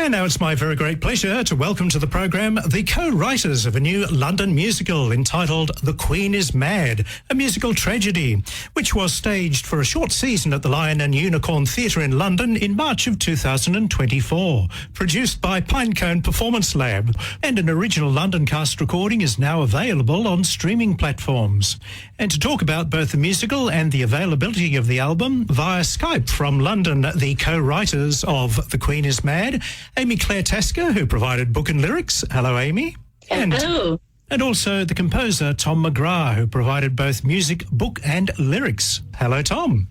And now it's my very great pleasure to welcome to the program the co-writers of a new London musical entitled The Queen is Mad, a musical tragedy, which was staged for a short season at the Lion and Unicorn Theatre in London in March of 2024. Produced by Pinecone Performance Lab, and an original London cast recording is now available on streaming platforms. And to talk about both the musical and the availability of the album, via Skype from London, the co-writers of The Queen is Mad, Amy Clare Tasker, who provided book and lyrics. Hello, Amy. Hello. And also the composer, Tom McGrath, who provided both music, book and lyrics. Hello, Tom.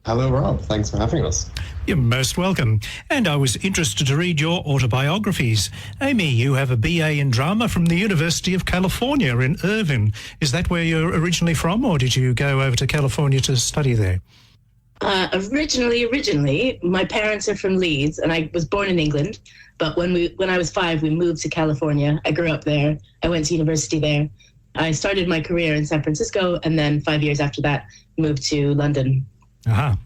Hello, Rob. Thanks for having us. You're most welcome. And I was interested to read your autobiographies. Amy, you have a BA in drama from the University of California in Irvine. Is that where you're originally from, or did you go over to California to study there? Originally, my parents are from Leeds, and I was born in England. But when I was 5, we moved to California. I grew up there. I went to university there. I started my career in San Francisco, and then 5 years after that, moved to London. Aha.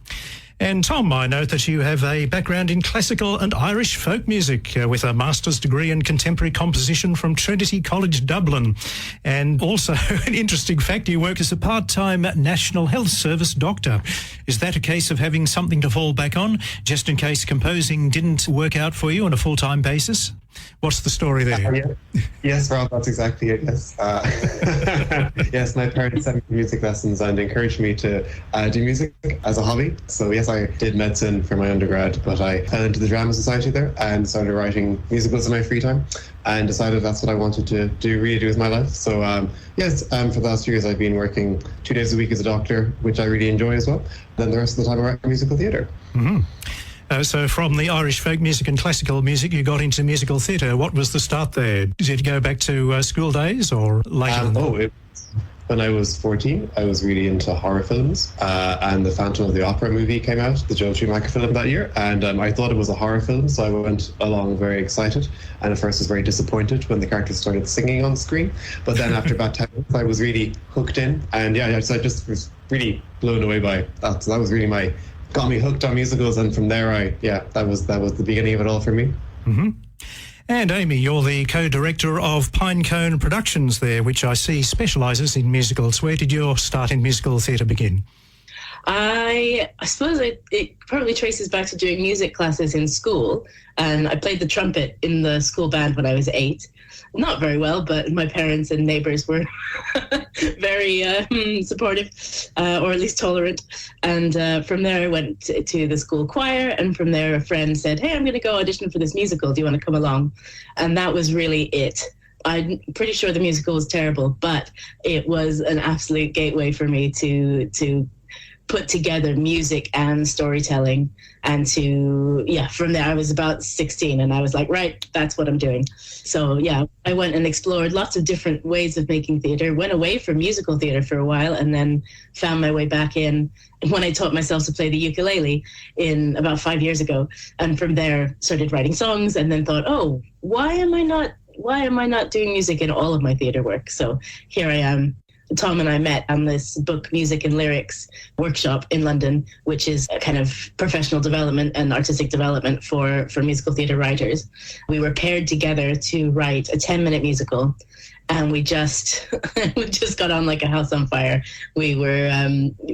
And Tom, I note that you have a background in classical and Irish folk music with a master's degree in contemporary composition from Trinity College, Dublin. And also, an interesting fact, you work as a part-time National Health Service doctor. Is that a case of having something to fall back on, just in case composing didn't work out for you on a full-time basis? What's the story there? Yeah. Yes, Rob, that's exactly it, yes. Yes, my parents sent me music lessons and encouraged me to do music as a hobby. So yes, I did medicine for my undergrad, but I fell into the drama society there and started writing musicals in my free time and decided that's what I wanted to do with my life. So yes, for the last 2 years I've been working 2 days a week as a doctor, which I really enjoy as well. Then the rest of the time I write musical theatre. Mm-hmm. So from the Irish folk music and classical music, you got into musical theatre. What was the start there? Did you go back to school days or later than that? When I was 14, I was really into horror films, and the Phantom of the Opera movie came out, the Joel Schumacher film that year, and I thought it was a horror film, so I went along very excited, and at first was very disappointed when the characters started singing on screen, but then after about 10 minutes, I was really hooked in, and I just was really blown away by that. So that was really got me hooked on musicals, and from there, that was the beginning of it all for me. Mm-hmm. And Amy, you're the co-director of Pinecone Productions there, which I see specialises in musicals. Where did your start in musical theatre begin? I suppose it probably traces back to doing music classes in school, and I played the trumpet in the school band when I was 8. Not very well, but my parents and neighbours were very supportive, or at least tolerant. And from there I went to the school choir, and from there a friend said, "Hey, I'm going to go audition for this musical. Do you want to come along?" And that was really it. I'm pretty sure the musical was terrible, but it was an absolute gateway for me to put together music and storytelling, and from there I was about 16 and I was like, right, that's what I'm doing. So I went and explored lots of different ways of making theatre, went away from musical theatre for a while, and then found my way back in when I taught myself to play the ukulele in about 5 years ago, and from there started writing songs, and then thought, oh, why am I not doing music in all of my theatre work? So here I am. Tom and I met on this book, music and lyrics workshop in London, which is a kind of professional development and artistic development for musical theatre writers. We were paired together to write a 10-minute musical, and we just got on like a house on fire. We were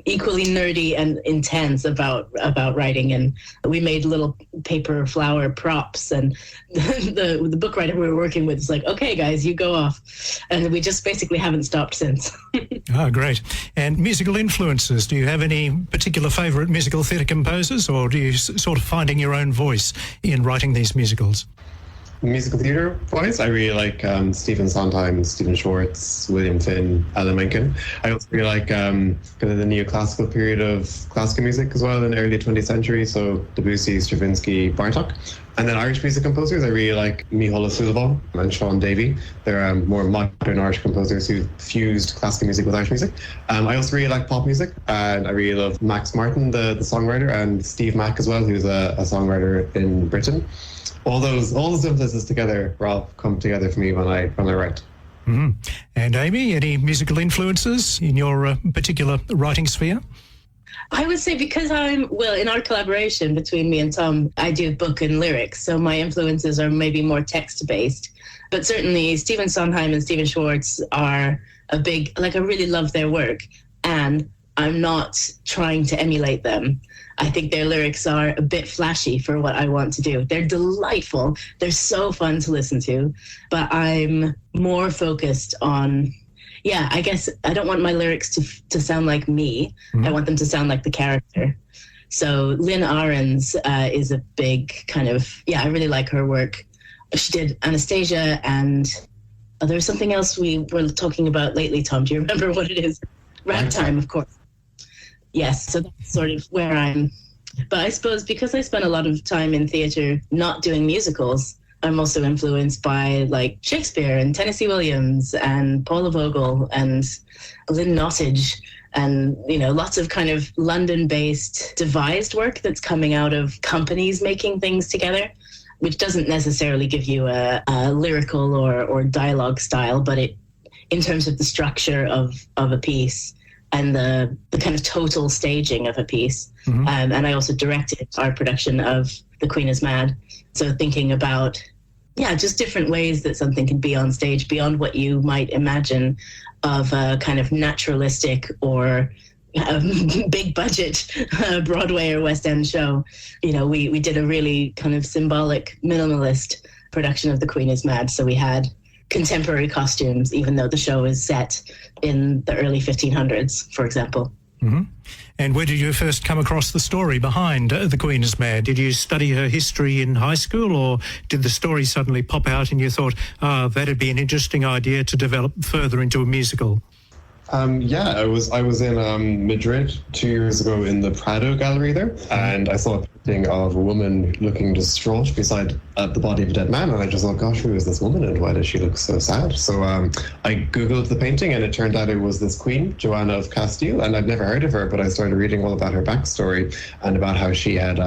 equally nerdy and intense about writing, and we made little paper flower props, and the book writer we were working with is like, okay guys, you go off, and we just basically haven't stopped since. Oh, great. And musical influences, do you have any particular favourite musical theatre composers, or do you sort of finding your own voice in writing these musicals? Musical theatre wise, I really like Stephen Sondheim, Stephen Schwartz, William Finn, Alan Menken. I also really like kind of the neoclassical period of classical music as well in the early 20th century, so Debussy, Stravinsky, Bartók. And then Irish music composers, I really like Mícheál O'Sullivan and Sean Davey. They're more modern Irish composers who fused classical music with Irish music. I also really like pop music, and I really love Max Martin, the songwriter, and Steve Mack as well, who's a songwriter in Britain. All those influences together, Rob, come together for me when I write. Mm-hmm. And Amy, any musical influences in your particular writing sphere? I would say because in our collaboration between me and Tom, I do book and lyrics. So my influences are maybe more text-based. But certainly Stephen Sondheim and Stephen Schwartz are I really love their work. And I'm not trying to emulate them. I think their lyrics are a bit flashy for what I want to do. They're delightful. They're so fun to listen to. But I'm more focused on... I guess I don't want my lyrics to sound like me. Mm-hmm. I want them to sound like the character. So Lynn Ahrens is a big kind of, I really like her work. She did Anastasia, and there was something else we were talking about lately, Tom. Do you remember what it is? Ragtime, of course. Yes, so that's sort of where I'm. But I suppose because I spent a lot of time in theatre not doing musicals, I'm also influenced by like Shakespeare and Tennessee Williams and Paula Vogel and Lynn Nottage and, lots of kind of London-based devised work that's coming out of companies making things together, which doesn't necessarily give you a lyrical or dialogue style, but in terms of the structure of a piece and the kind of total staging of a piece. Mm-hmm. And I also directed our production of The Queen is Mad. So thinking about, just different ways that something can be on stage beyond what you might imagine of a kind of naturalistic or big budget Broadway or West End show. We did a really kind of symbolic, minimalist production of The Queen is Mad. So we had contemporary costumes, even though the show is set in the early 1500s, for example. Mm-hmm. And where did you first come across the story behind The Queen is Mad? Did you study her history in high school, or did the story suddenly pop out and you thought, that'd be an interesting idea to develop further into a musical? I was in Madrid 2 years ago in the Prado Gallery there, and I saw a painting of a woman looking distraught beside the body of a dead man, and I just thought, gosh, who is this woman and why does she look so sad? So I Googled the painting, and it turned out it was this queen, Joanna of Castile, and I'd never heard of her, but I started reading all about her backstory and about how she had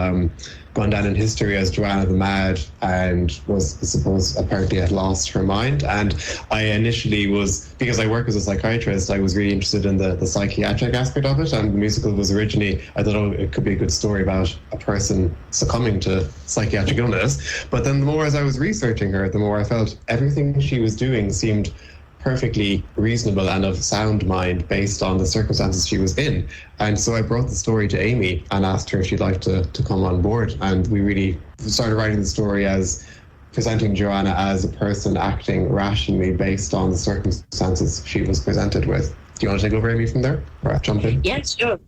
gone down in history as Joanna the Mad and was, I suppose, apparently had lost her mind. And I initially was, because I work as a psychiatrist, I was really interested in the psychiatric aspect of it. And the musical was originally, I thought, it could be a good story about a person succumbing to psychiatric illness. But then the more as I was researching her, the more I felt everything she was doing seemed perfectly reasonable and of sound mind based on the circumstances she was in. And so I brought the story to Amy and asked her if she'd like to come on board. And we really started writing the story as presenting Joanna as a person acting rationally based on the circumstances she was presented with. Do you want to take over, Amy, from there? Or jump in? Yeah, sure.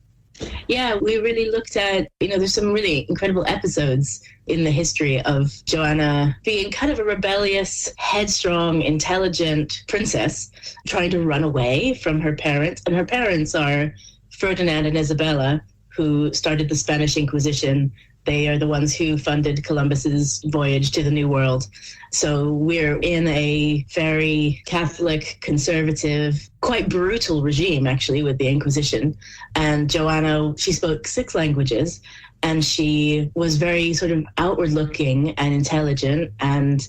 Yeah, we really looked at, there's some really incredible episodes in the history of Joanna being kind of a rebellious, headstrong, intelligent princess trying to run away from her parents. And her parents are Ferdinand and Isabella, who started the Spanish Inquisition. They are the ones who funded Columbus's voyage to the New World. So we're in a very Catholic, conservative, quite brutal regime, actually, with the Inquisition. And Joanna, she spoke 6 languages, and she was very sort of outward-looking and intelligent and,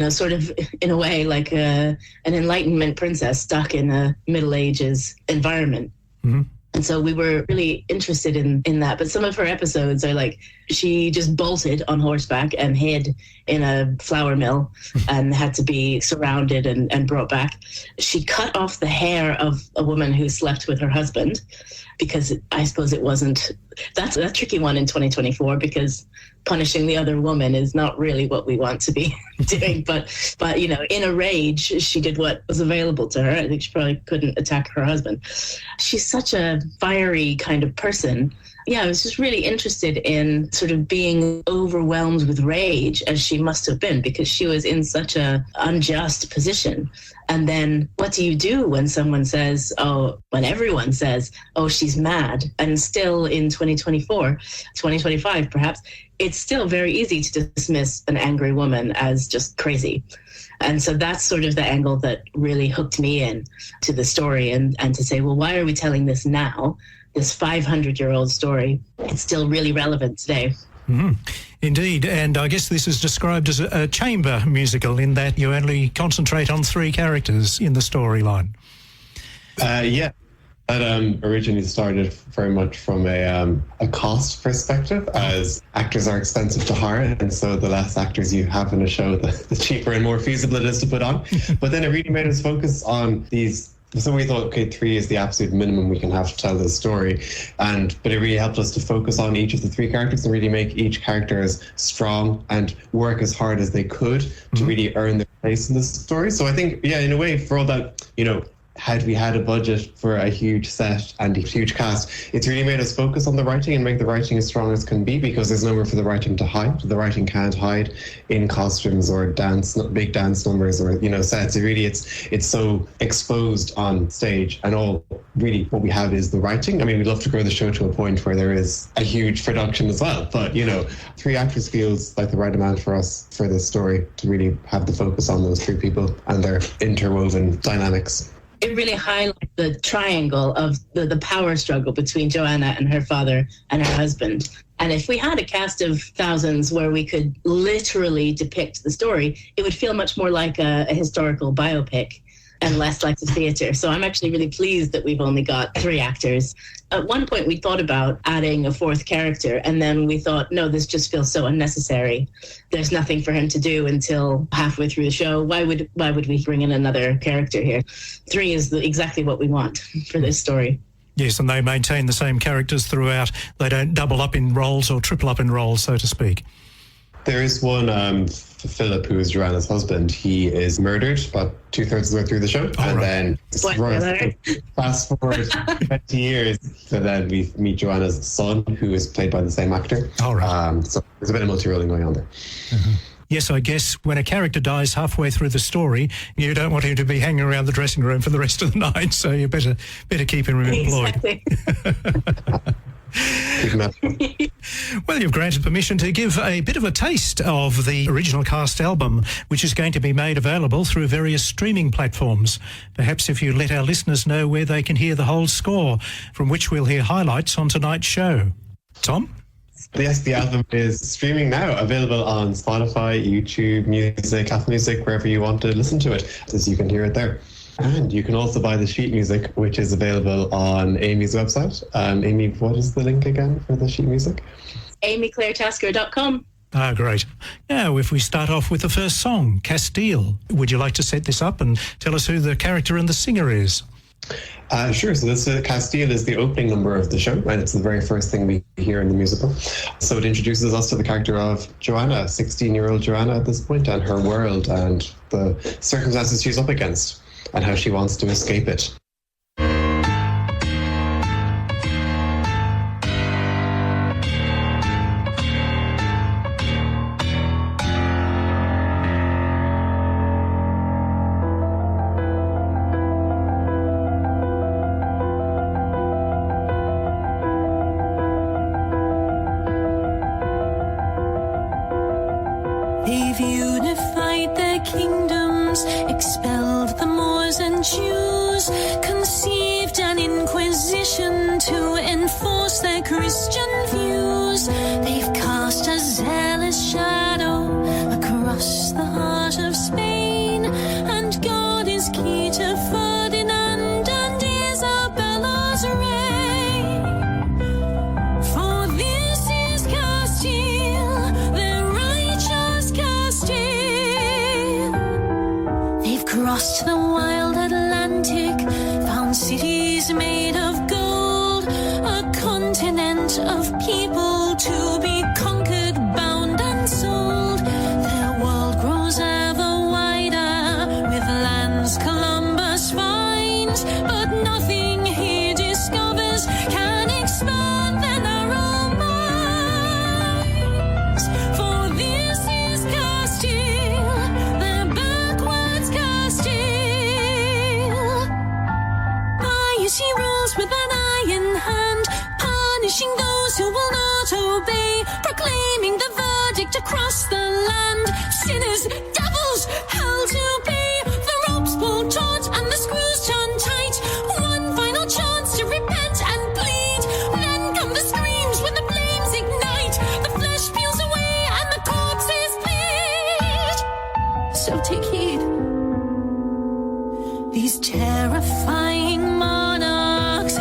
sort of, in a way, like an Enlightenment princess stuck in a Middle Ages environment. Mm-hmm. And so we were really interested in that. But some of her episodes are like, she just bolted on horseback and hid in a flour mill and had to be surrounded and brought back. She cut off the hair of a woman who slept with her husband because I suppose it wasn't, that's a tricky one in 2024 because punishing the other woman is not really what we want to be doing. But in a rage, she did what was available to her. I think she probably couldn't attack her husband. She's such a fiery kind of person. Yeah, I was just really interested in sort of being overwhelmed with rage as she must have been because she was in such a unjust position. And then what do you do when someone says, when everyone says, she's mad? And still in 2024, 2025 perhaps, it's still very easy to dismiss an angry woman as just crazy. And so that's sort of the angle that really hooked me in to the story and to say, well, why are we telling this now? This 500-year-old story, it's still really relevant today. Mm-hmm. Indeed, and I guess this is described as a chamber musical in that you only concentrate on 3 characters in the storyline. Yeah. That originally started very much from a cost perspective, as actors are expensive to hire, and so the less actors you have in a show, the cheaper and more feasible it is to put on. But then it really made us focus on these. So we thought, okay, 3 is the absolute minimum we can have to tell this story, but it really helped us to focus on each of the 3 characters and really make each character as strong and work as hard as they could to really earn their place in the story. So I think, yeah, in a way, for all that, had we had a budget for a huge set and a huge cast, it's really made us focus on the writing and make the writing as strong as can be, because there's nowhere for the writing to hide. The writing can't hide in costumes or big dance numbers or sets. It's so exposed on stage, and all really what we have is the writing. I mean, we'd love to grow the show to a point where there is a huge production as well, but 3 actors feels like the right amount for us for this story to really have the focus on those 3 people and their interwoven dynamics. It really highlights the triangle of the power struggle between Joanna and her father and her husband. And if we had a cast of thousands where we could literally depict the story, it would feel much more like a historical biopic and less like the theatre. So I'm actually really pleased that we've only got 3 actors. At one point, we thought about adding a 4th character, and then we thought, no, this just feels so unnecessary. There's nothing for him to do until halfway through the show. Why would we bring in another character here? 3 is exactly what we want for this story. Yes, and they maintain the same characters throughout. They don't double up in roles or triple up in roles, so to speak. There is one, Philip, who is Joanna's husband. He is murdered about 2/3 of the way through the show. Then fast forward 20 years, so then we meet Joanna's son, who is played by the same actor. All right. So there's a bit of multi-rolling going on there. Mm-hmm. Yes, I guess when a character dies halfway through the story, you don't want him to be hanging around the dressing room for the rest of the night, so you better keep him employed. Exactly. Well, you've granted permission to give a bit of a taste of the original cast album, which is going to be made available through various streaming platforms. Perhaps if you let our listeners know where they can hear the whole score, from which we'll hear highlights on tonight's show. Tom? Yes, the album is streaming now, available on Spotify, YouTube Music, Apple Music, wherever you want to listen to it, as you can hear it there. And you can also buy the sheet music, which is available on Amy's website. Amy, what is the link again for the sheet music? AmyClairetasker.com. Ah, great. Now, if we start off with the first song, Castile, would you like to set this up and tell us who the character and the singer is? Sure. So this Castile is the opening number of the show, and it's the very first thing we hear in the musical. So it introduces us to the character of Joanna, 16-year-old Joanna at this point, and her world and the circumstances she's up against and how she wants to escape it. They've unified their kingdoms, expelled the Moors and Jews, conceived an inquisition to enforce their Christian views. They've cast a zealous shadow across the heart of Spain, and God is key to Ferdinand and Isabella's reign. For this is Castile, their righteous Castile. They've crossed the wild Atlantic, found cities made of gold, a continent of people to be conquered, bound and sold. Their world grows ever wider, with lands Columbus finds, but nothing he discovers can expand their narrow minds. For this is Castile, their backwards Castile. Piety rules with an iron hand, punishing those who will not obey, proclaiming the verdict across the land. Sinners, devils, hell to pay. The ropes pull taut and the screws turn tight. One final chance to repent and plead. Then come the screams when the flames ignite. The flesh peels away and the corpses bleed. So take heed. These terrifying monarchs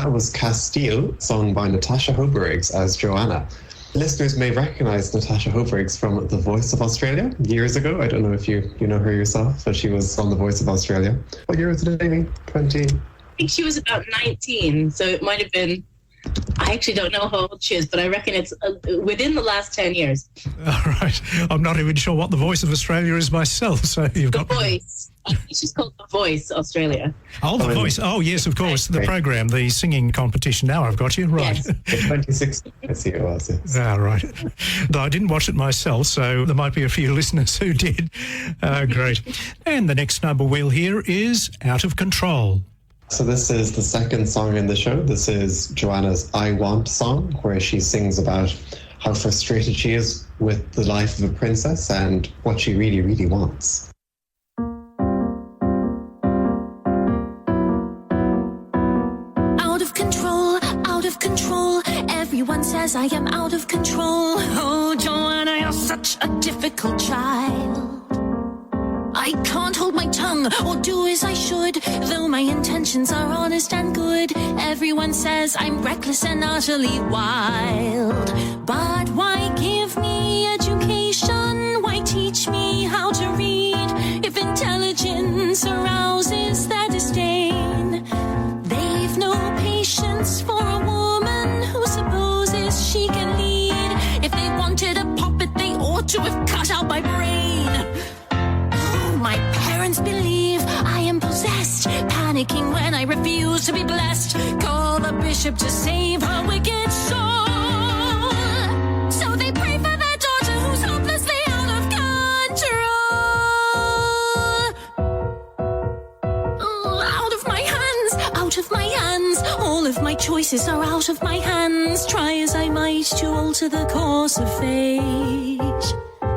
that was Castile, sung by Natasha Hoberiggs as Joanna. Listeners may recognise Natasha Hoberiggs from The Voice of Australia years ago. I don't know if you know her yourself, but she was on The Voice of Australia. What year was it, Amy? 20? I think she was about 19, so it might have been... I actually don't know how old she is, but I reckon it's within the last 10 years. All right. I'm not even sure what The Voice of Australia is myself, so you've got... The Voice. I think she's called The Voice Australia. Oh, The Voice. Oh, yes, of course. The programme, the singing competition. Now I've got you. Right. Yes. 2016, I see it was. Yes. Ah, right. Though I didn't watch it myself, so there might be a few listeners who did. Great. And the next number we'll hear is Out of Control. So this is the second song in the show. This is Joanna's I Want song, where she sings about how frustrated she is with the life of a princess and what she really, really wants. Out of control, out of control. Everyone says I am out of control. Oh, Joanna, you're such a difficult child. I can't hold my tongue or do as I should, though my intentions are honest and good. Everyone says I'm reckless and utterly wild. But why give me education? Why teach me how to read if intelligence arouses their disdain? They've no patience for a woman who supposes she can lead. If they wanted a puppet, they ought to have cut out my brain. My parents believe I am possessed, panicking when I refuse to be blessed. Call the bishop to save her wicked soul. So they pray for their daughter who's hopelessly out of control. Out of my hands, out of my hands. All of my choices are out of my hands. Try as I might to alter the course of fate.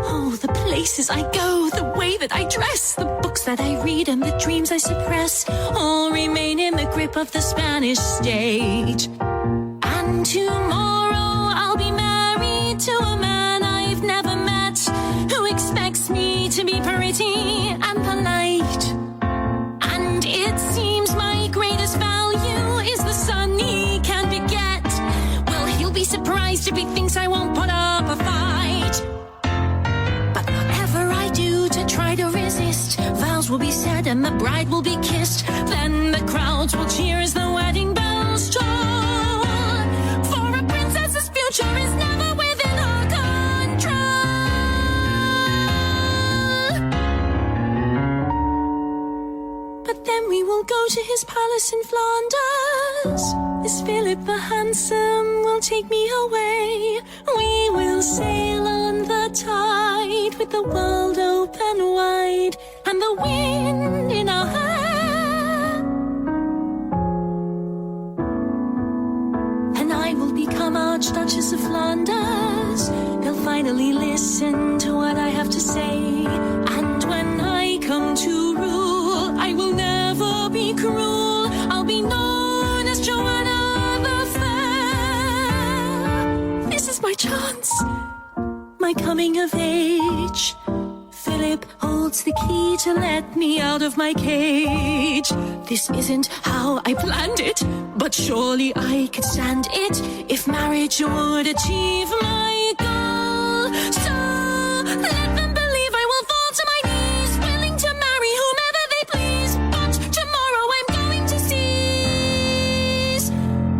Oh, the places I go, the way that I dress, the books that I read and the dreams I suppress, all remain in the grip of the Spanish state. And tomorrow I'll be married to a man I've never met, who expects me to be pretty and polite. And it seems my greatest value is the son he can beget. Well, he'll be surprised if he thinks I won't put up a fight. Try to resist, vows will be said and the bride will be kissed. Then the crowds will cheer as the wedding bells toll. For a princess's future is never within her control. But then we will go to his palace in Flanders. This Philip the Handsome will take me away. We will sail on the tide with the world open wide and the wind in our hair. And I will become Archduchess of Flanders. They'll finally listen to what I have to say. And when I come to rule, I will never be cruel. I'll be known as Joanna the Fair. This is my chance, my coming of age. Philip holds the key to let me out of my cage. This isn't how I planned it, but surely I could stand it if marriage would achieve my goal. So let them believe I will fall to my knees, willing to marry whomever they please. But tomorrow I'm going to seize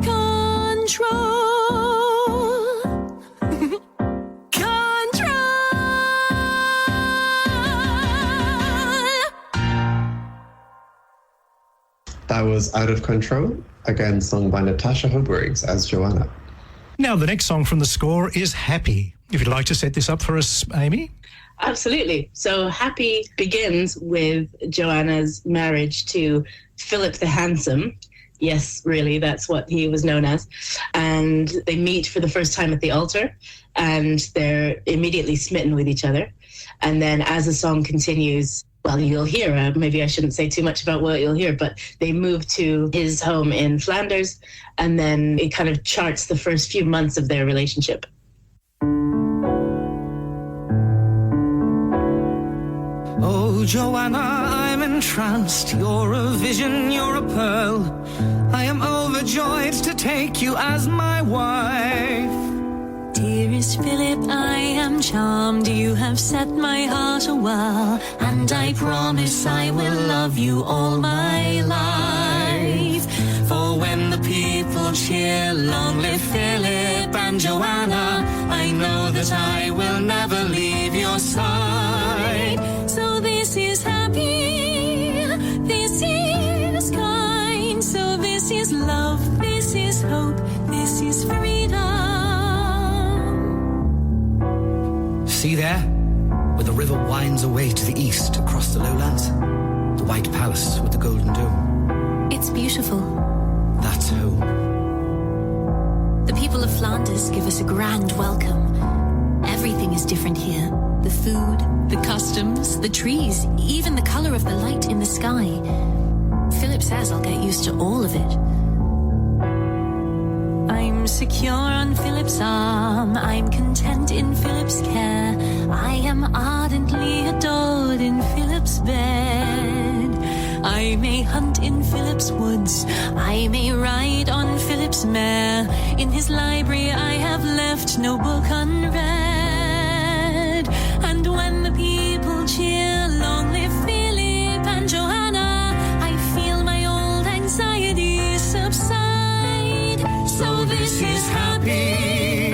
control. That was Out of Control, again sung by Natasha Hoberiggs as Joanna. Now, the next song from the score is Happy. If you'd like to set this up for us, Amy. Absolutely. So Happy begins with Joanna's marriage to Philip the Handsome. Yes, really, that's what he was known as. And they meet for the first time at the altar, and they're immediately smitten with each other. And then as the song continues, well, you'll hear, maybe I shouldn't say too much about what you'll hear, but they move to his home in Flanders, and then it kind of charts the first few months of their relationship. Oh, Joanna, I'm entranced. You're a vision, you're a pearl. I am overjoyed to take you as my wife. Dearest Philip, I am charmed. You have set my heart awhile, and I promise I will love you all my life. For when the people cheer, long live Philip and Joanna, I know that I will never leave your side. So this is happy, this is kind, so this is love, this is hope, this is freedom. See there, where the river winds away to the east across the lowlands? The white palace with the golden dome. It's beautiful. That's home. The people of Flanders give us a grand welcome. Everything is different here. The food, the customs, the trees, even the color of the light in the sky. Philip says I'll get used to all of it. I'm secure on Philip's arm. I'm content in Philip's care. I am ardently adored in Philip's bed. I may hunt in Philip's woods. I may ride on Philip's mare. In his library I have left no book unread. And when the people cheer, long live Philip and Joanna, I feel my old anxiety subside. So this is happy,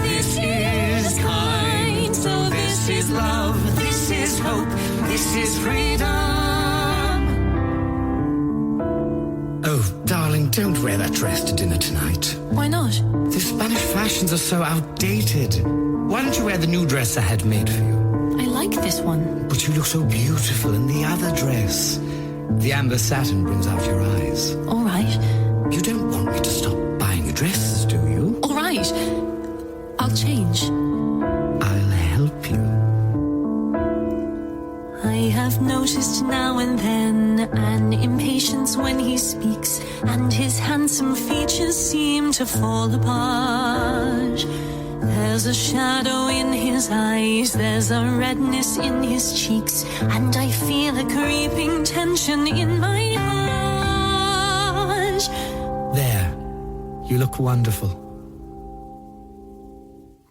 this is kind, so this is love, this is hope, this is freedom. Oh, darling, don't wear that dress to dinner tonight. Why not? The Spanish fashions are so outdated. Why don't you wear the new dress I had made for you? I like this one. But you look so beautiful in the other dress. The amber satin brings out your eyes. All right. You don't want me to stop buying you dresses, do you? All right. I'll change. I'll help you. I have noticed now and then an impatience when he speaks, and his handsome features seem to fall apart. There's a shadow in his eyes, there's a redness in his cheeks, and I feel a creeping tension in my heart. There. You look wonderful.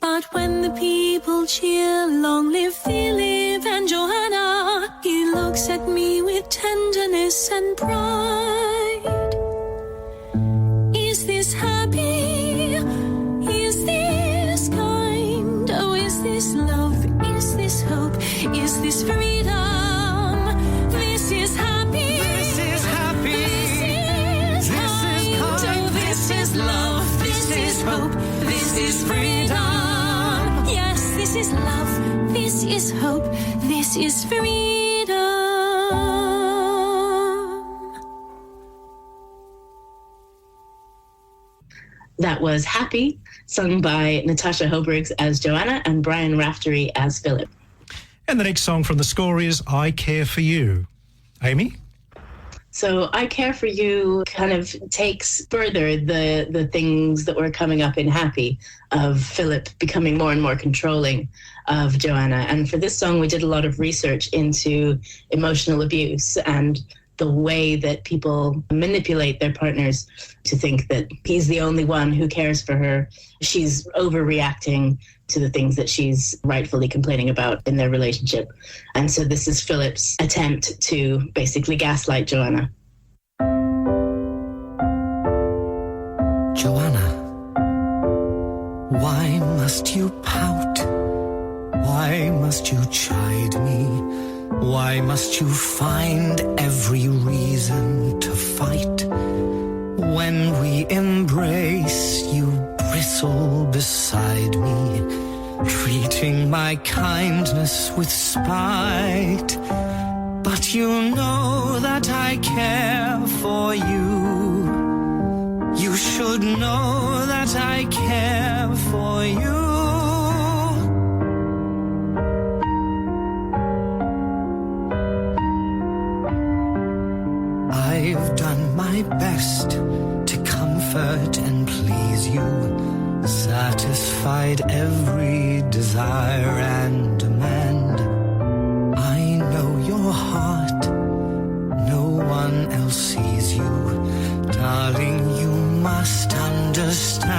But when the people cheer, long live Philip and Joanna, he looks at me with tenderness and pride. Is this happy? Is this kind? Oh, is this love? Is this hope? Is this freedom? This is happy. This is happy. This is kind. Oh, this is love. This is hope. This is freedom. Yes, this is love. This is hope. This is freedom. That was Happy, sung by Natasha Hobriggs as Joanna and Brian Raftery as Philip. And the next song from the score is I Care For You. Amy? So I Care For You kind of takes further the things that were coming up in Happy, of Philip becoming more and more controlling of Joanna. And for this song, we did a lot of research into emotional abuse and the way that people manipulate their partners to think that he's the only one who cares for her. She's overreacting to the things that she's rightfully complaining about in their relationship. And so this is Philip's attempt to basically gaslight Joanna. Joanna, why must you pout? Why must you chide me? Why must you find every reason to fight? When we embrace, you bristle beside me, treating my kindness with spite. But you know that I care for you. You should know that I care for you. I've done my best to comfort and please you, satisfied every desire and demand. I know your heart. No one else sees you. Darling, you must understand.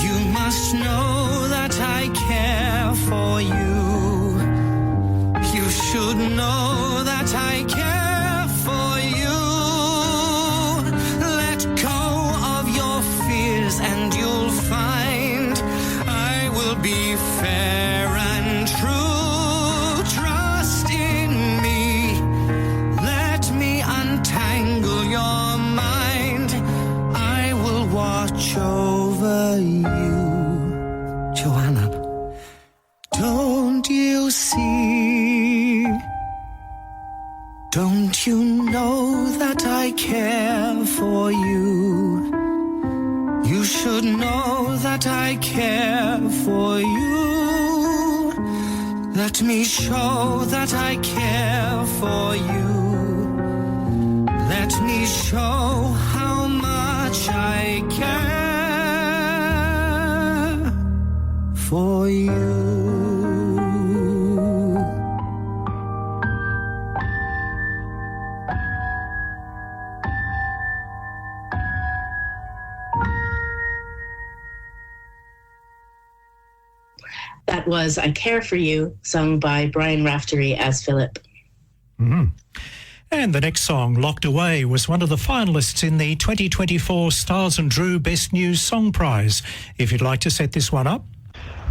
You must know that I care for you. You should know that I care for you. Let go of your fears and you'll find I will be fair and true. Trust in me. Let me untangle your mind. I will watch over you. Joanna, don't you see? Don't you know that I care for you? You should know that I care for you. Let me show that I care for you. Let me show how much I care for you. That was I Care For You, sung by Brian Raftery as Philip. Mm-hmm. And the next song, Locked Away, was one of the finalists in the 2024 Stars and Drew Best New Song Prize. If you'd like to set this one up.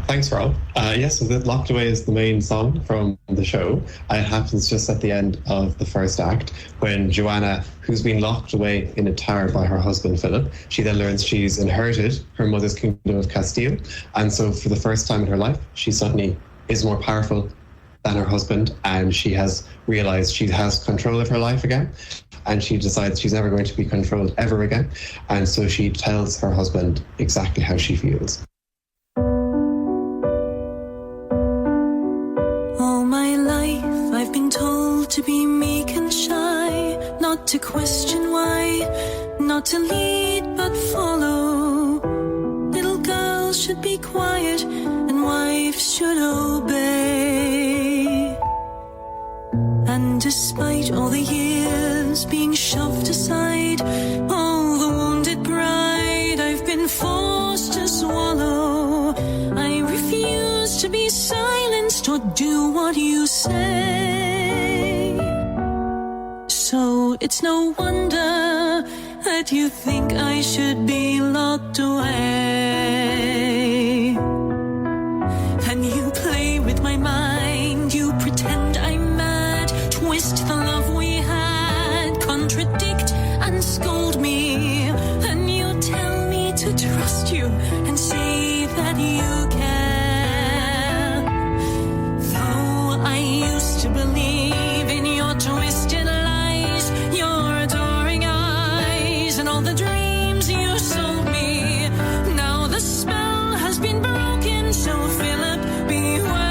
Thanks, Rob. Yes, so Locked Away is the main song from the show. It happens just at the end of the first act when Joanna, who's been locked away in a tower by her husband, Philip, she then learns she's inherited her mother's kingdom of Castile. And so for the first time in her life, she suddenly is more powerful than her husband, and she has realized she has control of her life again. And she decides she's never going to be controlled ever again. And so she tells her husband exactly how she feels. All my life I've been told to be meek and shy, not to question why, not to lead but follow. Little girls should be quiet and wives should obey. And despite all the years being shoved aside, all the wounded pride I've been forced to swallow, I refuse to be silenced or do what you say. So it's no wonder that you think I should be locked away. And you play with my mind, you pretend I'm mad, twist the love we had, contradict and scold me. And you tell me to trust you and say that you care. Though I used to believe in your twisted lies, your adoring eyes, and all the dreams you sold me. Now the spell has been broken, so Philip, beware.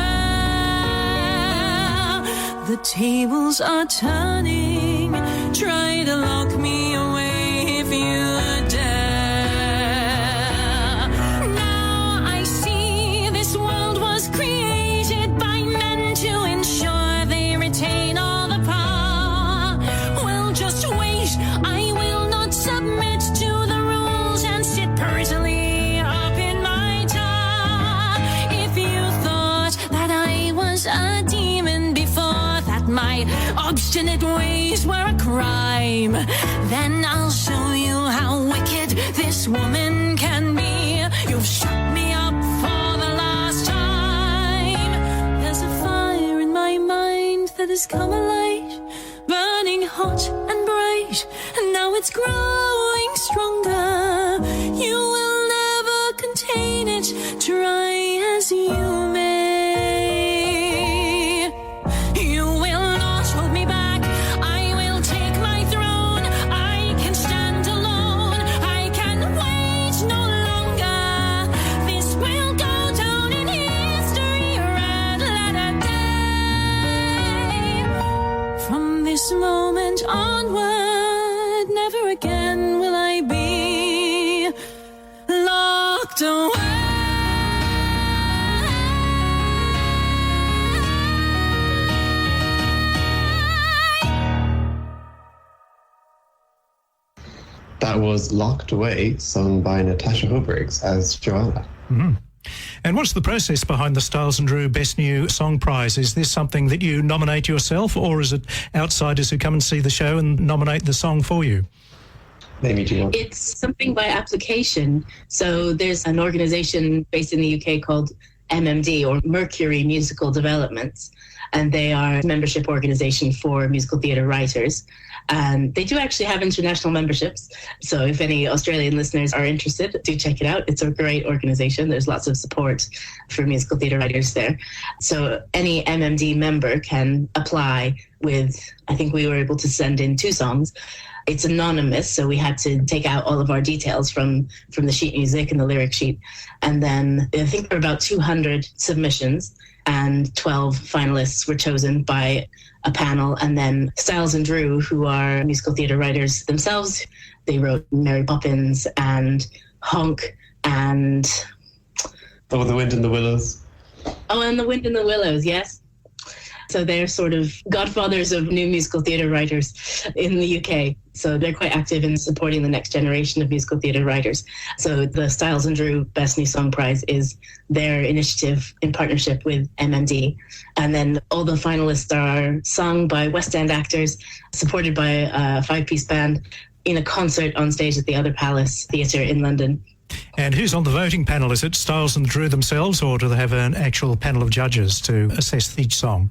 The tables are turning, try to lock me away if you dare. Now I see this world was created by men to ensure they retain all the power. Well, just wait, I will not submit to the rules and sit prettily up in my tower. If you thought that I was a demon before, that my obstinate ways were a crime, then I'll show you how wicked this woman can be. You've shut me up for the last time. There's a fire in my mind that has come alight, burning hot and bright, and now it's growing stronger. You will never contain it, try as you may. You will not hold me back, I will take my throne. I can stand alone, I can wait no longer. This will go down in history, red letter day. From this moment onward, never again will I be locked away. That was Locked Away, sung by Natasha Hobriggs as Joanna. Mm-hmm. And what's the process behind the Styles and Drew Best New Song Prize? Is this something that you nominate yourself, or is it outsiders who come and see the show and nominate the song for you? It's something by application. So there's an organisation based in the UK called MMD, or Mercury Musical Developments, and they are a membership organisation for musical theatre writers. And they do actually have international memberships. So if any Australian listeners are interested, do check it out. It's a great organisation. There's lots of support for musical theatre writers there. So any MMD member can apply with, I think we were able to send in 2 songs. It's anonymous, so we had to take out all of our details from the sheet music and the lyric sheet. And then I think there were about 200 submissions, and 12 finalists were chosen by a panel. And then Styles and Drew, who are musical theatre writers themselves, they wrote Mary Poppins and Honk and... Oh, The Wind in the Willows. Oh, and The Wind in the Willows, yes. So they're sort of godfathers of new musical theatre writers in the UK. So they're quite active in supporting the next generation of musical theatre writers. So the Styles and Drew Best New Song Prize is their initiative in partnership with MMD. And then all the finalists are sung by West End actors, supported by a 5-piece band in a concert on stage at the Other Palace Theatre in London. And who's on the voting panel? Is it Styles and Drew themselves, or do they have an actual panel of judges to assess each song?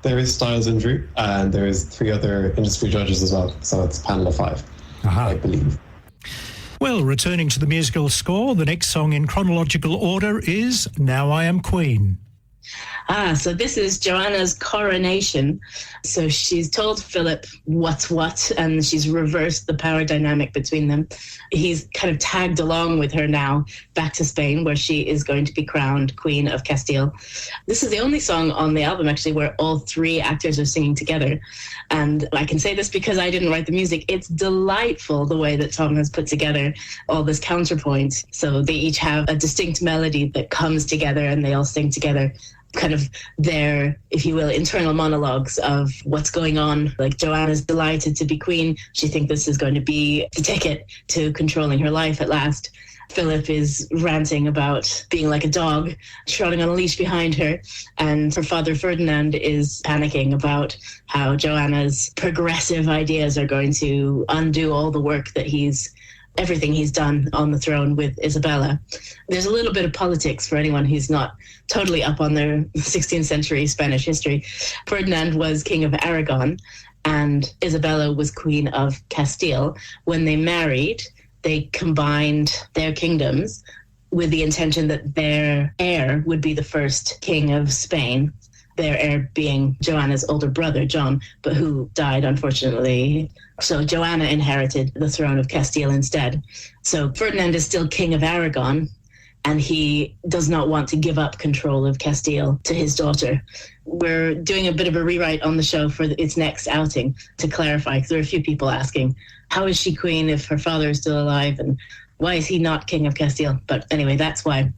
There is Styles and Drew, and there is 3 other industry judges as well. So it's a panel of 5, I believe. Well, returning to the musical score, the next song in chronological order is Now I Am Queen. So this is Joanna's coronation. So she's told Philip what's what, and she's reversed the power dynamic between them. He's kind of tagged along with her now back to Spain, where she is going to be crowned Queen of Castile. This is the only song on the album, actually, where all 3 actors are singing together. And I can say this because I didn't write the music. It's delightful the way that Tom has put together all this counterpoint. So they each have a distinct melody that comes together and they all sing together, kind of their, if you will, internal monologues of what's going on. Like, Joanna's delighted to be queen. She thinks this is going to be the ticket to controlling her life at last. Philip is ranting about being like a dog, trotting on a leash behind her. And her father, Ferdinand, is panicking about how Joanna's progressive ideas are going to undo all the work that everything he's done on the throne with Isabella. There's a little bit of politics for anyone who's not totally up on their 16th century Spanish history. Ferdinand was King of Aragon and Isabella was Queen of Castile. When they married, they combined their kingdoms with the intention that their heir would be the first king of Spain, their heir being Joanna's older brother, John, but who died, unfortunately. So Joanna inherited the throne of Castile instead. So Ferdinand is still King of Aragon, and he does not want to give up control of Castile to his daughter. We're doing a bit of a rewrite on the show for its next outing to clarify, because there are a few people asking, how is she queen if her father is still alive, and why is he not King of Castile? But anyway, that's why.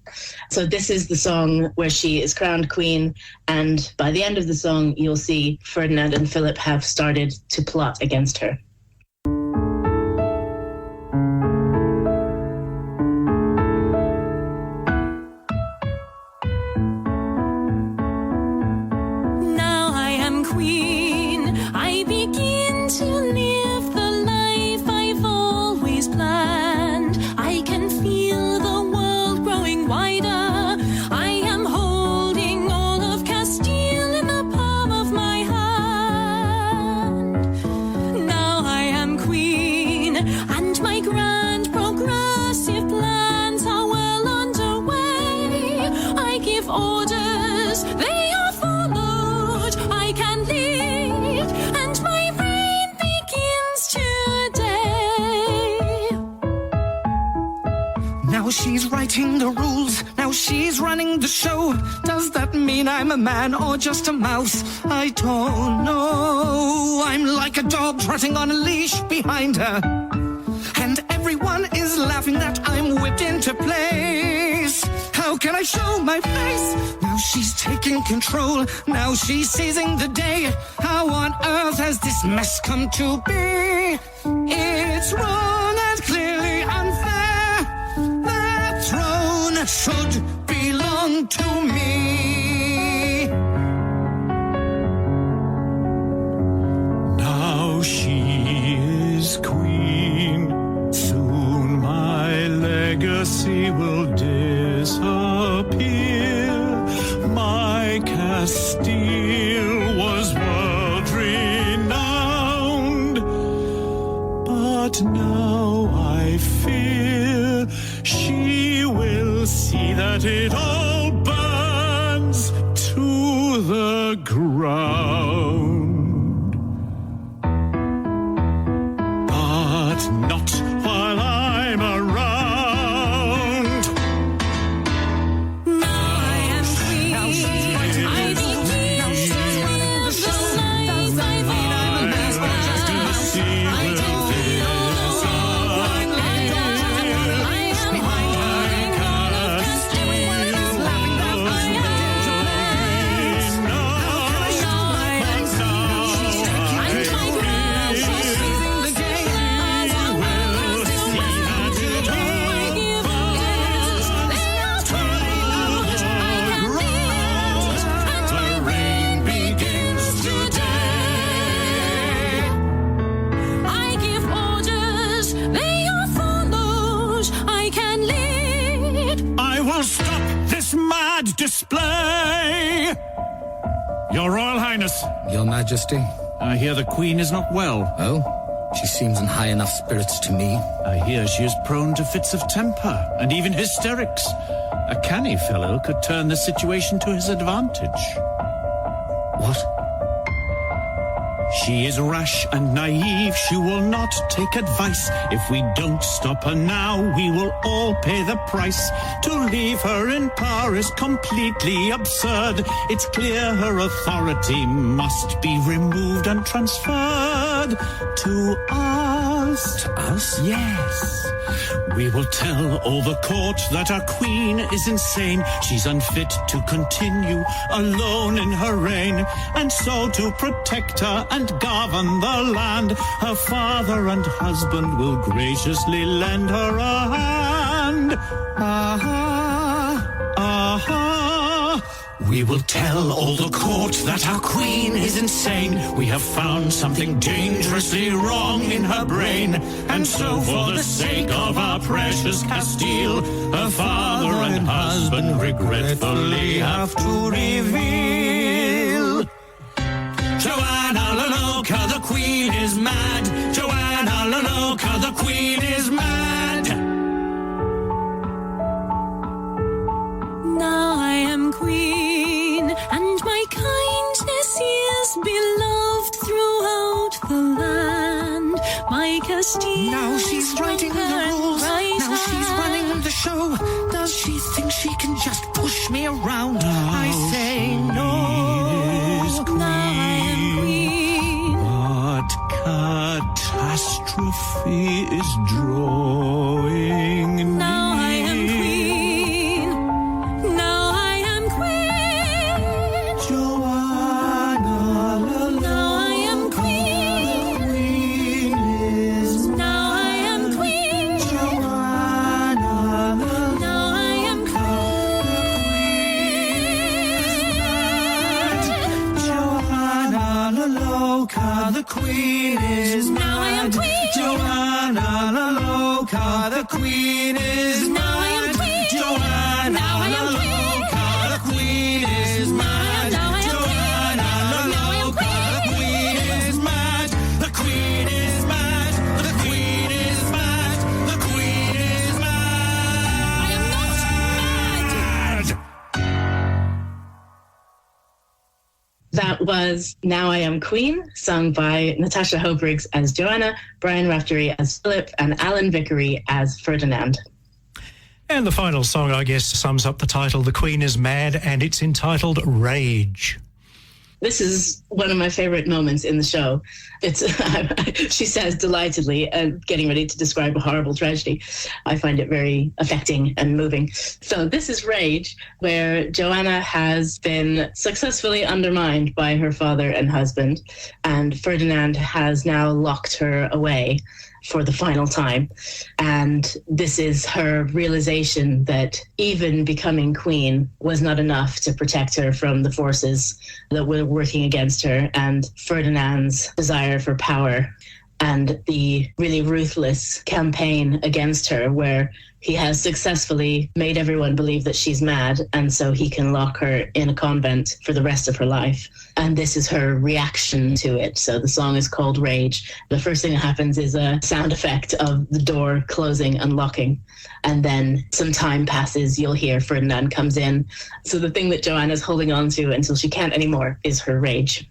So this is the song where she is crowned queen, and by the end of the song, you'll see Ferdinand and Philip have started to plot against her. She's writing the rules, now she's running the show. Does that mean I'm a man or just a mouse? I don't know. I'm like a dog trotting on a leash behind her, and everyone is laughing that I'm whipped into place. How can I show my face? Now she's taking control, now she's seizing the day. How on earth has this mess come to be? It's wrong and But now I fear she will see that it all burns to the ground. But not while I'm around. Now I am queen. I begin to live the life I've always had. I can feel the world like that. I am holding all of festivities, laughing at my hands. Now I am queen, and my precious rules the land I will still have to do. I give orders, they are told I can lead, and my reign begins today. I give orders, they are followed, I can lead. I will stop this mad display. Your Royal Highness, Your Majesty? I hear the Queen is not well. Oh? She seems in high enough spirits to me. I hear she is prone to fits of temper and even hysterics. A canny fellow could turn the situation to his advantage. What? She is rash and naive. She will not take advice. If we don't stop her now, we will all pay the price. To leave her in power is completely absurd. It's clear her authority must be removed and transferred to us. To us? Yes. We will tell all the court that our queen is insane. She's unfit to continue alone in her reign. And so to protect her and govern the land, her father and husband will graciously lend her a hand. We will tell all the court that our queen is insane. We have found something dangerously wrong in her brain. And so for the sake of our precious Castile, her father and husband regretfully have to reveal. Joanna La Loca, the queen is mad. Joanna La Loca, the queen is mad. Now I am queen, and my kindness is beloved throughout the land. My Castile. Now she's writing the rules. Now she's running the show. Does she think she can just push me around? I say no. Now I am queen. But catastrophe is drawing near. Now I am queen. Now I am queen. Joanna La Loca. Now I am queen. Queen is Now I am queen. Joanna La Now I am Joanna La Loca, the queen is mad. Now I am queen. Joanna La Loca, the queen is mad. Now I am queen. Joanna Now I am La queen. Loca, the queen is mad. Now I am Joanna La Loca, the queen is mad. The queen is mad. The queen is mad. The queen is mad. I am not mad. That was Now I Am Queen, sung by Natasha Hobriggs as Joanna, Brian Raftery as Philip, and Alan Vickery as Ferdinand. And the final song, I guess, sums up the title, The Queen is Mad, and it's entitled Rage. This is one of my favorite moments in the show. It's she says delightedly, getting ready to describe a horrible tragedy. I find it very affecting and moving. So this is Rage, where Joanna has been successfully undermined by her father and husband, and Ferdinand has now locked her away for the final time. And this is her realization that even becoming queen was not enough to protect her from the forces that were working against her, and Ferdinand's desire for power and the really ruthless campaign against her, where he has successfully made everyone believe that she's mad, and so he can lock her in a convent for the rest of her life. And this is her reaction to it. So the song is called Rage. The first thing that happens is a sound effect of the door closing and locking. And then some time passes, you'll hear Ferdinand comes in. So the thing that Joanna's holding on to until she can't anymore is her rage.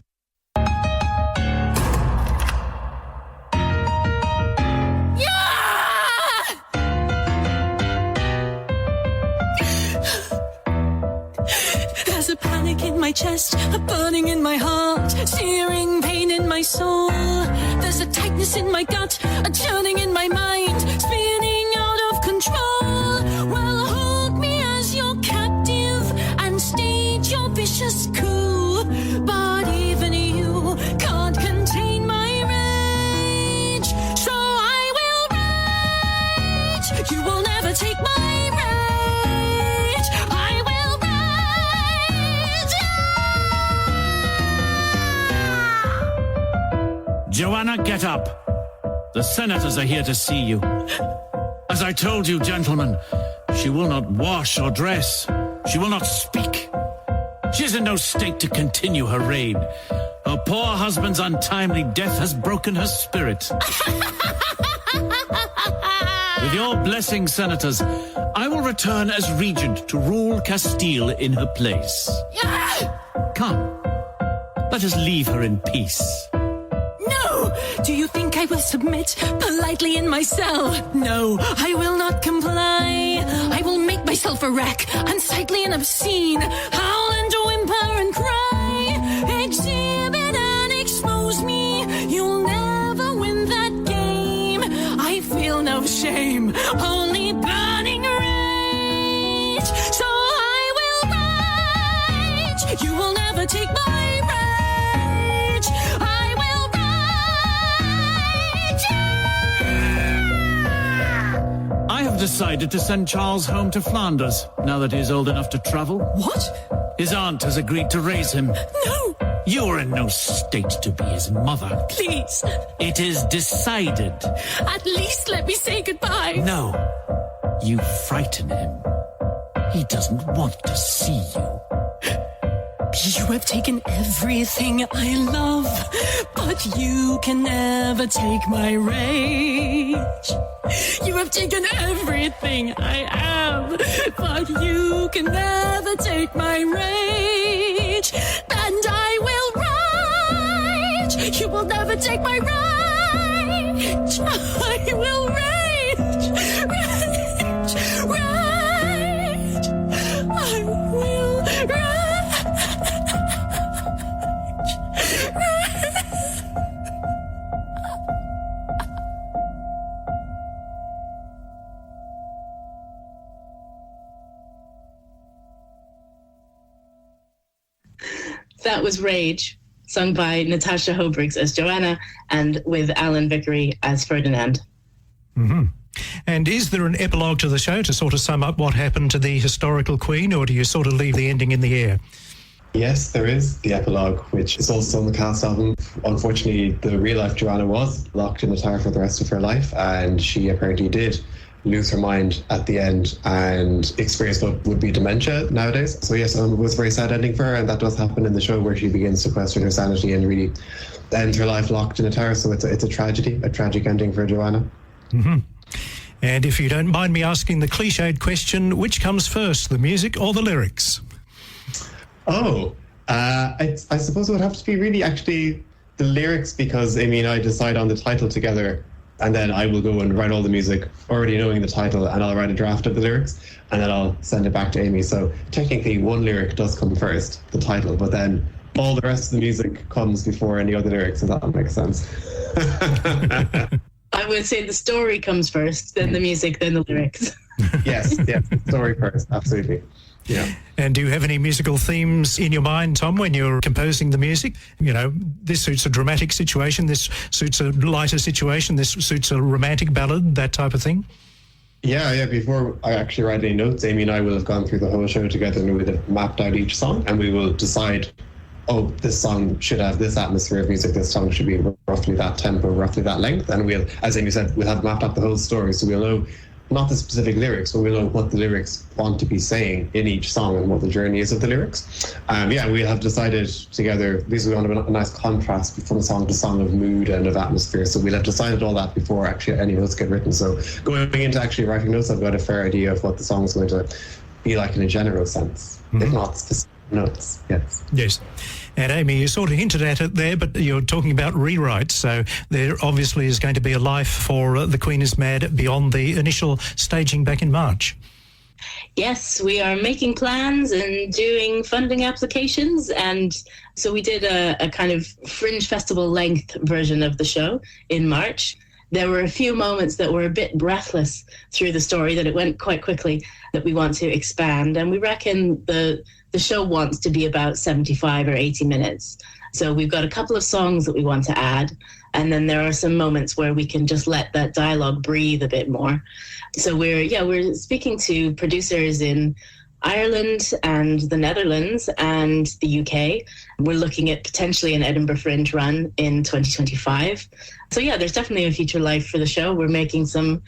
A panic in my chest, a burning in my heart, searing pain in my soul. There's a tightness in my gut, a churning in my mind, spinning out of control. Well, hold me as your captive and stage your vicious coup. But even you can't contain my rage, so I will rage. You will never take my rage. I will. Joanna, get up. The senators are here to see you. As I told you, gentlemen, she will not wash or dress. She will not speak. She is in no state to continue her reign. Her poor husband's untimely death has broken her spirit. With your blessing, senators, I will return as regent to rule Castile in her place. Come, let us leave her in peace. No! Do you think I will submit politely in my cell? No, I will not comply. I will make myself a wreck, unsightly and obscene, howl and whimper and cry. Exhibit and expose me. You'll never win that game. I feel no shame, only burning rage. So I will rage. You will never take my rage. I will I have decided to send Charles home to Flanders, now that he is old enough to travel. What? His aunt has agreed to raise him. No! You are in no state to be his mother. Please. It is decided. At least let me say goodbye. No. You frighten him. He doesn't want to see you. You have taken everything I love, but you can never take my rage. You have taken everything I am, but you can never take my rage. And I will rage. You will never take my rage. I will rage. Rage. Rage. I will rage. That was Rage, sung by Natasha Hobriggs as Joanna and with Alan Vickery as Ferdinand. Mm-hmm. And is there an epilogue to the show to sort of sum up what happened to the historical queen, or do you sort of leave the ending in the air? Yes, there is the epilogue, which is also on the cast album. Unfortunately, the real-life Joanna was locked in a tower for the rest of her life, and she apparently did lose her mind at the end and experience what would be dementia nowadays. So yes, it was a very sad ending for her, and that does happen in the show, where she begins to question her sanity and really ends her life locked in a tower. So it's a tragedy, a tragic ending for Joanna. Mm-hmm. And if you don't mind me asking the cliched question, which comes first, the music or the lyrics? I suppose it would have to be really actually the lyrics, because Amy and I decide on the title together, and then I will go and write all the music, already knowing the title, and I'll write a draft of the lyrics, and then I'll send it back to Amy. So technically one lyric does come first, the title, but then all the rest of the music comes before any other lyrics, if that makes sense. I would say the story comes first, then the music, then the lyrics. Yes, story first, absolutely. Yeah. And do you have any musical themes in your mind, Tom, when you're composing the music? You know, this suits a dramatic situation, this suits a lighter situation, this suits a romantic ballad, that type of thing? Yeah. Before I actually write any notes, Amy and I will have gone through the whole show together, and we would have mapped out each song, and we will decide oh, this song should have this atmosphere of music, this song should be roughly that tempo, roughly that length. And we'll, as Amy said, we'll have mapped out the whole story. So we'll know not the specific lyrics, but we'll know what the lyrics want to be saying in each song and what the journey is of the lyrics. We'll have decided together, these we want a nice contrast from song to song of mood and of atmosphere. So we'll have decided all that before actually any notes get written. So going into actually writing notes, I've got a fair idea of what the song is going to be like in a general sense, if not specific notes. Yes. And Amy, you sort of hinted at it there, but you're talking about rewrites. So there obviously is going to be a life for The Queen is Mad beyond the initial staging back in March. Yes, we are making plans and doing funding applications. And so we did a kind of Fringe Festival length version of the show in March. There were a few moments that were a bit breathless through the story, that it went quite quickly, that we want to expand. And we reckon the show wants to be about 75 or 80 minutes. So we've got a couple of songs that we want to add. And then there are some moments where we can just let that dialogue breathe a bit more. So we're speaking to producers in Ireland and the Netherlands and the UK. We're looking at potentially an Edinburgh Fringe run in 2025. So there's definitely a future life for the show. We're making some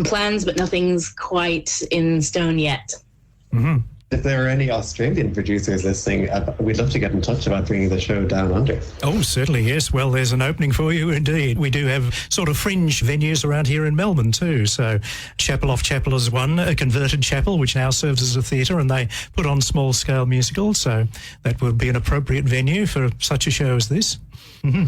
plans, but nothing's quite in stone yet. Mm-hmm. If there are any Australian producers listening, we'd love to get in touch about bringing the show down under. Oh, certainly, yes. Well, there's an opening for you indeed. We do have sort of fringe venues around here in Melbourne too. So Chapel Off Chapel is one, a converted chapel, which now serves as a theatre, and they put on small-scale musicals. So that would be an appropriate venue for such a show as this. Mm-hmm.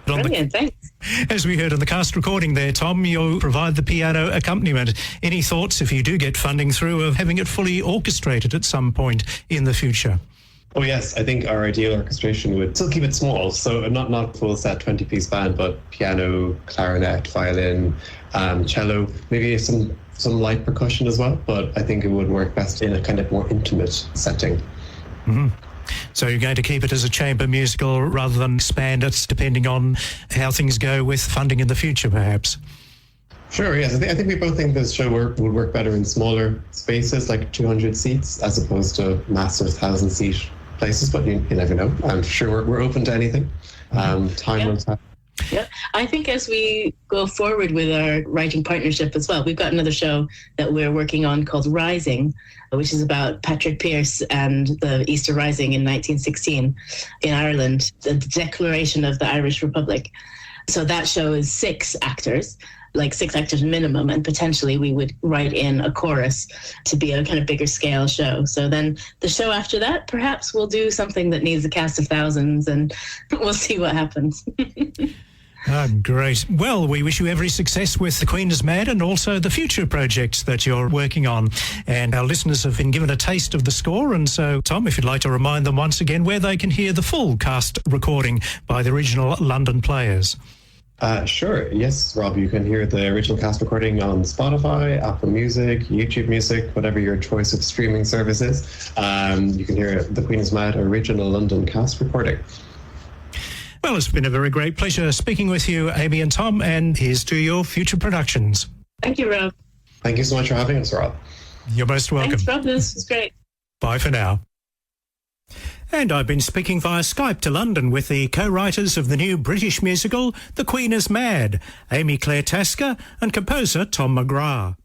Brilliant, thanks. As we heard in the cast recording there, Tom, you provide the piano accompaniment. Any thoughts, if you do get funding through, of having it fully orchestrated at some point in the future? Oh yes, I think our ideal orchestration would still keep it small, so not full set 20-piece band, but piano, clarinet, violin, cello, maybe some light percussion as well, but I think it would work best in a kind of more intimate setting. Mm-hmm. So you're going to keep it as a chamber musical rather than expand it depending on how things go with funding in the future, perhaps? Sure, yes. I think we both think this show would work better in smaller spaces, like 200 seats, as opposed to massive 1,000-seat places, but you never know. I'm sure we're open to anything. Time will tell. Yeah, I think as we go forward with our writing partnership as well, we've got another show that we're working on called Rising, which is about Patrick Pearse and the Easter Rising in 1916 in Ireland, the declaration of the Irish Republic. So that show is 6 actors, like 6 actors minimum, and potentially we would write in a chorus to be a kind of bigger scale show. So then the show after that, perhaps we'll do something that needs a cast of thousands, and we'll see what happens. Great. Well, we wish you every success with The Queen is Mad and also the future projects that you're working on. And our listeners have been given a taste of the score. And so, Tom, if you'd like to remind them once again where they can hear the full cast recording by the original London players. Sure. Yes, Rob, you can hear the original cast recording on Spotify, Apple Music, YouTube Music, whatever your choice of streaming service is. You can hear The Queen is Mad original London cast recording. Well, it's been a very great pleasure speaking with you, Amy and Tom, and here's to your future productions. Thank you, Rob. Thank you so much for having us, Rob. You're most welcome. Thanks, Rob. This was great. Bye for now. And I've been speaking via Skype to London with the co-writers of the new British musical The Queen is Mad, Amy Clare Tasker and composer Tom McGrath.